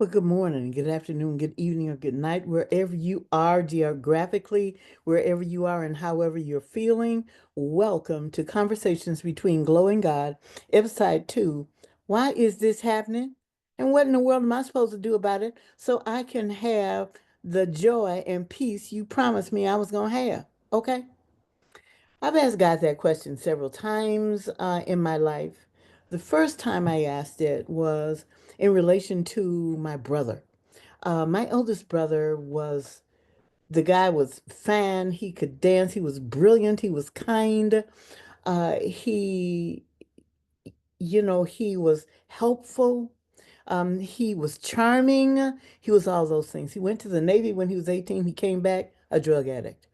Well, good morning, good afternoon, good evening, or good night, wherever you are geographically, wherever you are, and however you're feeling. Welcome to Conversations Between Glo and God, episode 2. Why is this happening? And what in the world am I supposed to do about it so I can have the joy and peace you promised me I was going to have? Okay? I've asked God that question several times in my life. The first time I asked it was in relation to my brother. My eldest brother the guy was fine. He could dance. He was brilliant. He was kind. He, he was helpful. He was charming. He was all those things. He went to the Navy when he was 18. He came back a drug addict.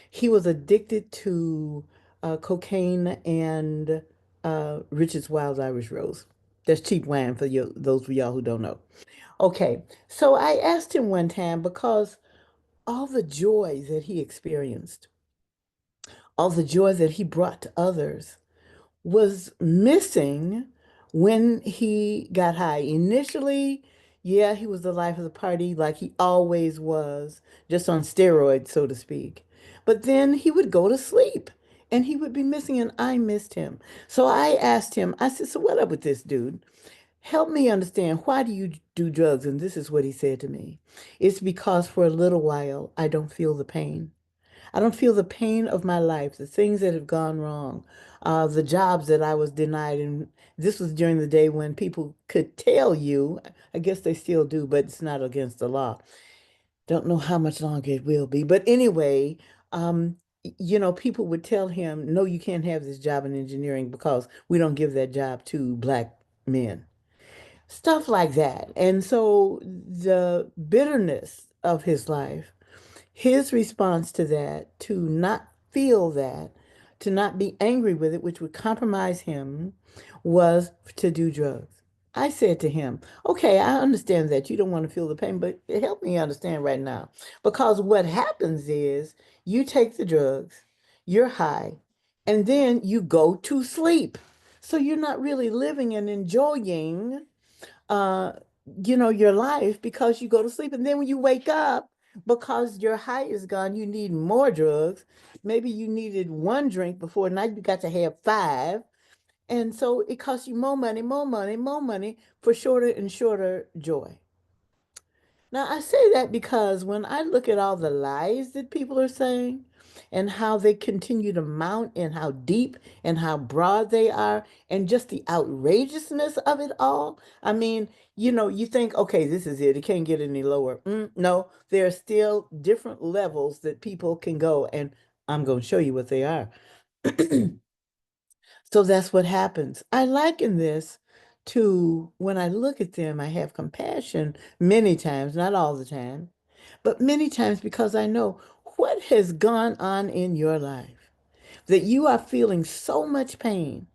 He was addicted to cocaine and Richard's Wild Irish Rose. That's cheap wine for you, those of y'all who don't know. Okay, so I asked him one time because all the joy that he experienced, all the joy that he brought to others was missing when he got high. Initially, yeah, he was the life of the party like he always was, just on steroids, so to speak. But then he would go to sleep and he would be missing, and I missed him. So I asked him, I said, "So what up with this dude? Help me understand, why do you do drugs?" And this is what he said to me. "It's because for a little while I don't feel the pain. I don't feel the pain of my life, the things that have gone wrong, the jobs that I was denied." And this was during the day when people could tell you, I guess they still do, but it's not against the law. Don't know how much longer it will be. But anyway, people would tell him, "No, you can't have this job in engineering because we don't give that job to black men." Stuff like that. And so the bitterness of his life, his response to that, to not feel that, to not be angry with it, which would compromise him, was to do drugs. I said to him, "Okay, I understand that you don't want to feel the pain, but help me understand right now. Because what happens is you take the drugs, you're high, and then you go to sleep. So you're not really living and enjoying uh, your life because you go to sleep. And then when you wake up, because your high is gone, you need more drugs. Maybe you needed one drink before, now you got to have five. And so it costs you more money, more money, more money for shorter and shorter joy." Now, I say that because when I look at all the lies that people are saying and how they continue to mount and how deep and how broad they are and just the outrageousness of it all, I mean, you think, okay, this is it. It can't get any lower. No, there are still different levels that people can go, and I'm going to show you what they are. So that's what happens. I liken this to when I look at them, I have compassion many times, not all the time, but many times because I know what has gone on in your life, that you are feeling so much pain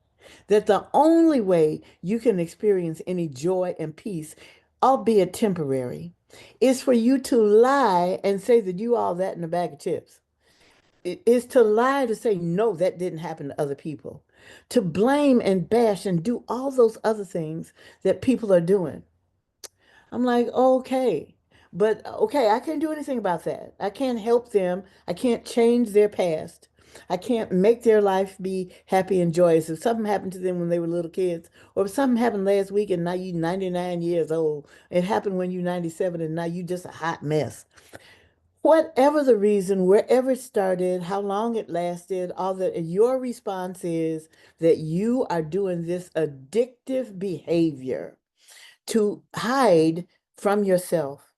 that the only way you can experience any joy and peace, albeit temporary, is for you to lie and say that you all that in a bag of chips. It is to lie to say, no, that didn't happen to other people. To blame and bash and do all those other things that people are doing. I'm like, okay, but okay, I can't do anything about that. I can't help them. I can't change their past. I can't make their life be happy and joyous. If something happened to them when they were little kids, or if something happened last week and now you 99 years old, it happened when you 97 and now you just a hot mess. Whatever the reason, wherever it started, how long it lasted, all that, your response is that you are doing this addictive behavior to hide from yourself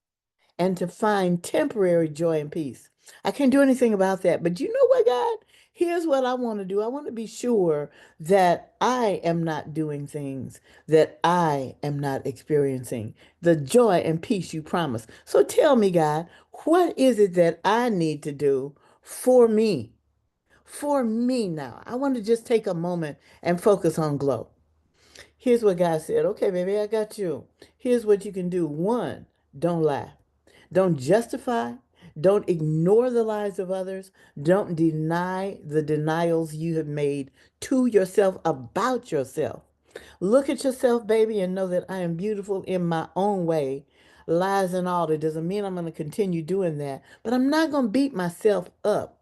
and to find temporary joy and peace. I can't do anything about that. But you know what, God? Here's what I want to do. I want to be sure that I am not doing things that I am not experiencing the joy and peace you promise. So tell me, God, what is it that I need to do for me? For me now. I want to just take a moment and focus on Glo. Here's what God said. Okay, baby, I got you. Here's what you can do. One, don't lie. Don't justify. Don't ignore the lies of others. Don't deny the denials you have made to yourself about yourself. Look at yourself, baby, and know that I am beautiful in my own way. lies and all. It doesn't mean I'm going to continue doing that, but I'm not going to beat myself up.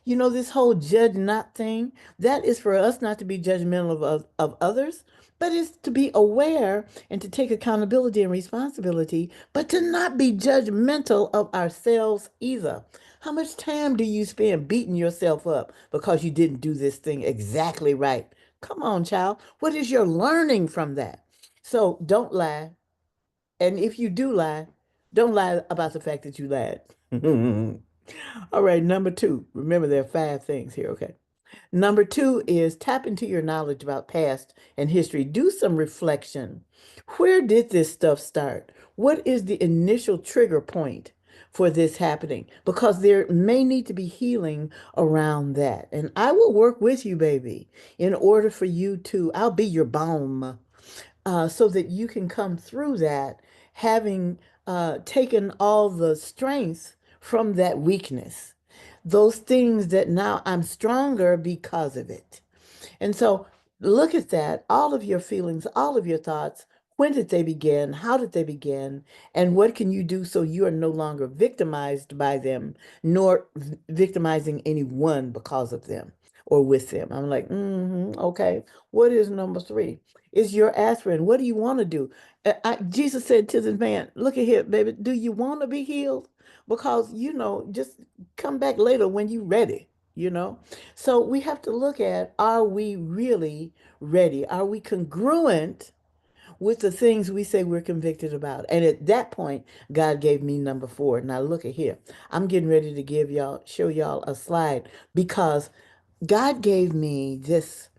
You know, this whole judge not thing, that is for us not to be judgmental of others, but it's to be aware and to take accountability and responsibility, but to not be judgmental of ourselves either. How much time do you spend beating yourself up because you didn't do this thing exactly right? Come on, child. What is your learning from that? So don't lie. And if you do lie, don't lie about the fact that you lied. All right, number two. Remember, there are five things here, okay? Number two is tap into your knowledge about past and history. Do some reflection. Where did this stuff start? What is the initial trigger point for this happening? Because there may need to be healing around that. And I will work with you, baby, in order for you to, I'll be your balm so that you can come through that having taken all the strengths from that weakness. Those things that now I'm stronger because of it. And so look at that, all of your feelings, all of your thoughts. When did they begin? How did they begin? And what can you do so you are no longer victimized by them, nor victimizing anyone because of them or with them? I'm like, okay. What is number three? Is your aspirin. What do you want to do? Jesus said to this man, look at here, baby, do you want to be healed? Because, just come back later when you're ready, you know? So we have to look at, are we really ready? Are we congruent with the things we say we're convicted about? And at that point, God gave me number four. Now look at here. I'm getting ready to show y'all a slide because God gave me this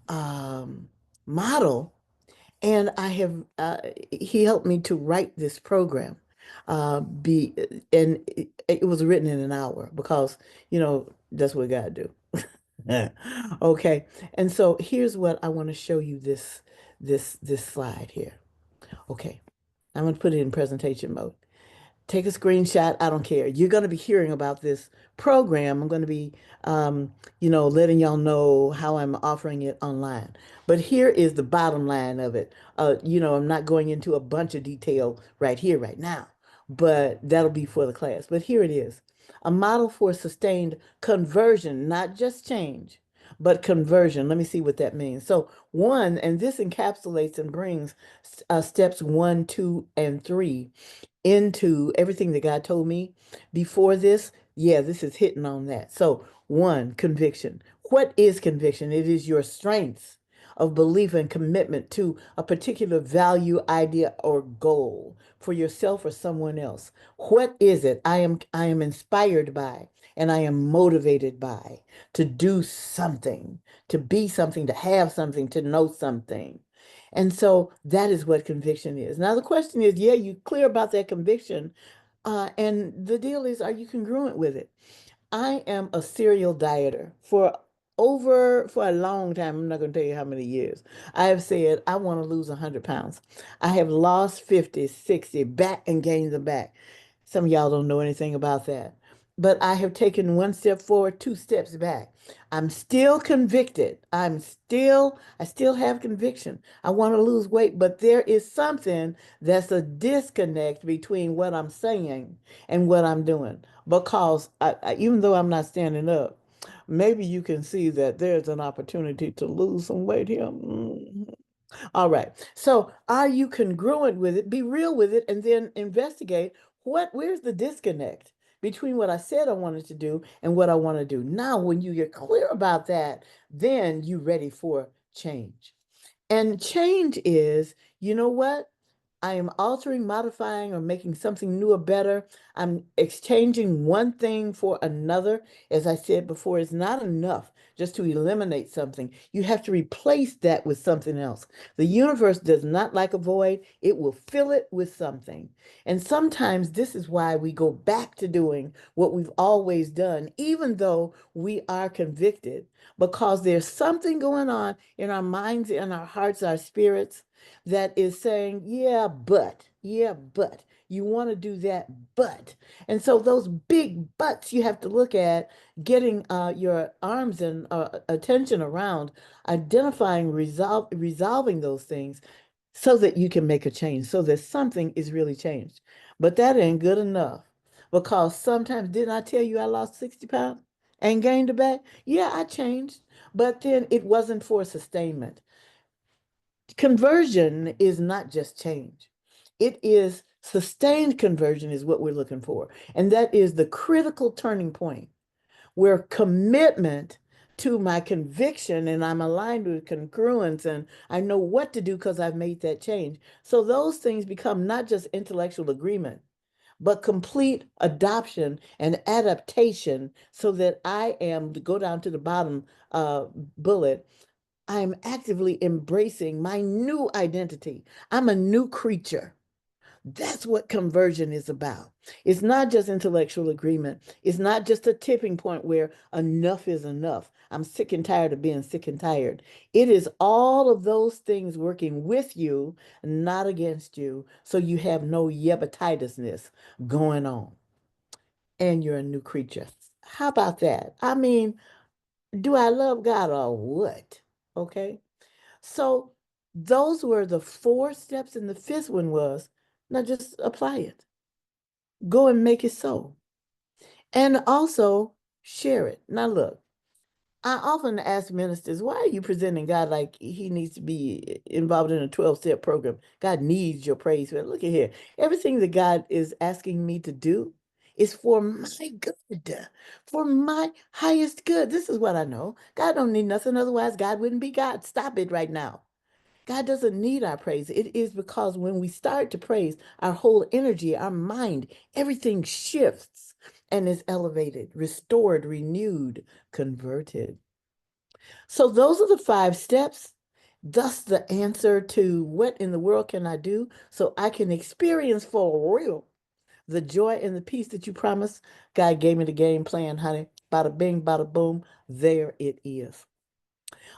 um, model and he helped me to write this program. And it was written in an hour because, that's what God do. Okay. And so here's what I want to show you this slide here. Okay. I'm going to put it in presentation mode. Take a screenshot. I don't care. You're going to be hearing about this program. I'm going to be, letting y'all know how I'm offering it online. But here is the bottom line of it. I'm not going into a bunch of detail right here, right now, but that'll be for the class. But here it is. A model for sustained conversion, not just change, but conversion. Let me see what that means. So one, and this encapsulates and brings steps one, two, and three into everything that God told me before this, yeah, this is hitting on that. So, one, conviction. What is conviction? It is your strength of belief and commitment to a particular value, idea, or goal for yourself or someone else. What is it? I am inspired by and I am motivated by to do something, to be something, to have something, to know something. And so that is what conviction is. Now, the question is, yeah, you clear about that conviction. And the deal is, are you congruent with it? I am a serial dieter for a long time. I'm not going to tell you how many years. I have said I want to lose 100 pounds. I have lost 50, 60 back and gained them back. Some of y'all don't know anything about that. But I have taken one step forward, two steps back. I'm still convicted. I still have conviction. I want to lose weight, but there is something that's a disconnect between what I'm saying and what I'm doing. Because even though I'm not standing up, maybe you can see that there's an opportunity to lose some weight here. All right. So are you congruent with it? Be real with it and then investigate where's the disconnect between what I said I wanted to do and what I want to do. Now, when you get clear about that, then you're ready for change. And change is, you know what? I am altering, modifying, or making something new or better. I'm exchanging one thing for another. As I said before, it's not enough just to eliminate something. You have to replace that with something else. The universe does not like a void, it will fill it with something. And sometimes this is why we go back to doing what we've always done, even though we are convicted, because there's something going on in our minds, in our hearts, our spirits that is saying, yeah, but you want to do that, but. And so those big buts you have to look at, getting your arms and attention around, identifying, resolving those things. so that you can make a change, so that something is really changed. But that ain't good enough because sometimes, didn't I tell you I lost 60 pounds and gained it back? Yeah, I changed, but then it wasn't for sustainment. Conversion is not just change. It is sustained conversion is what we're looking for. And that is the critical turning point where commitment to my conviction and I'm aligned with congruence and I know what to do because I've made that change. So those things become not just intellectual agreement, but complete adoption and adaptation so that I am, to go down to the bottom bullet, I'm actively embracing my new identity. I'm a new creature. That's what conversion is about. It's not just intellectual agreement. It's not just a tipping point where enough is enough. I'm sick and tired of being sick and tired. It is all of those things working with you, not against you, so you have no yebatitisness going on. And you're a new creature. How about that? I mean, do I love God or what? Okay. So those were the four steps, and the fifth one was now just apply it. Go and make it so. And also share it. Now, look, I often ask ministers, why are you presenting God like he needs to be involved in a 12-step program? God needs your praise. But look at here. Everything that God is asking me to do is for my good, for my highest good. This is what I know. God don't need nothing. Otherwise, God wouldn't be God. Stop it right now. God doesn't need our praise. It is because when we start to praise, our whole energy, our mind, everything shifts and is elevated, restored, renewed, converted. So those are the five steps. Thus, the answer to what in the world can I do so I can experience for real the joy and the peace that you promised. God gave me the game plan, honey. Bada bing, bada boom. There it is.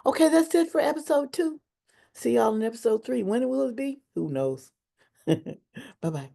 Okay, that's it for episode 2. See y'all in episode 3. When will it be? Who knows? Bye bye.